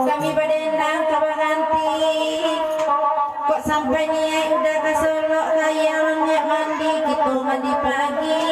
Kami berdendang ke Baganti. Kok sampai nih udah ke Solo kayaknya mandi gitu, mandi pagi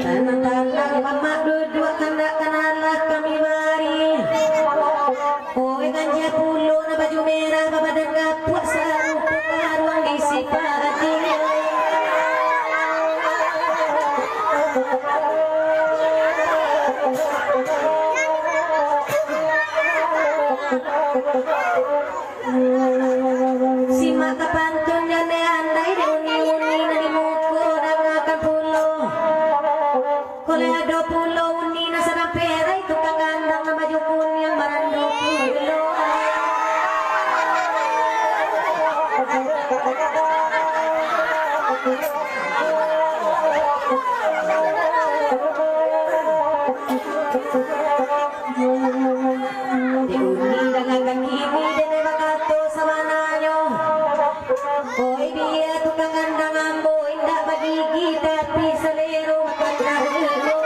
Tanah mama duduk kandak kanalah kami bari. Oi ganja pulo na baju merah babadan kapuk sarung pekarung di sipati. Simak kapantun dan andai uni-uni na di muko dan akan pulo. Kole ado pulo uni na sarang pera itu kagandang na baju kuning marando pulo. Diuni dengan kini dene bakato sama nanyo. Oi dia tukang kandang ambo indah bagigi tapi selero kandang lo.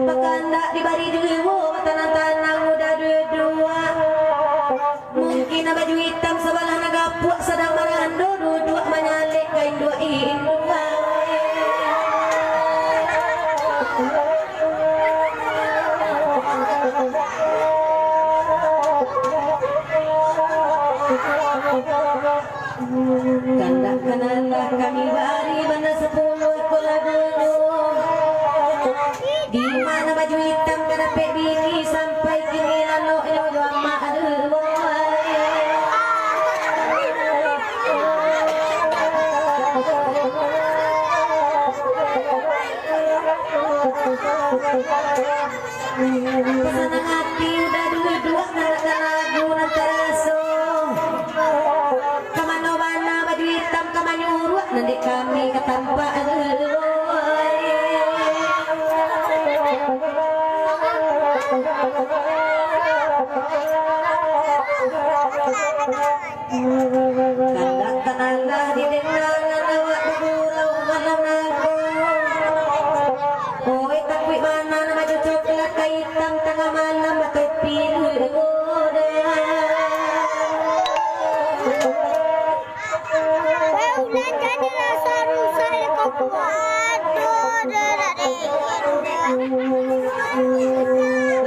Bakanda di bari dewo tanah-tanah muda dua-dua. Mungkin baju hitam sebelah nagapuk sedang marando duduk menyalek kain dua indua. Kandak kanalah kami bari banda 10 ekor lagu. Di mana baju hitam kadape bini sampai kini lalo elo mak aduh. Pesanan hati udah dua-dua karena lagu nantaraso. Kamano mana baju hitam kamanyuruk nanti kami ketampa kandak kanalah di dendangan awak bergurau malam nago. Oi tapi mana baju coklat hitam tengah malam atau pilu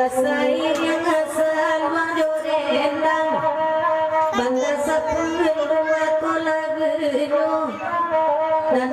Lasair yang asal wang jore endang bangga sapul luat kola geno dan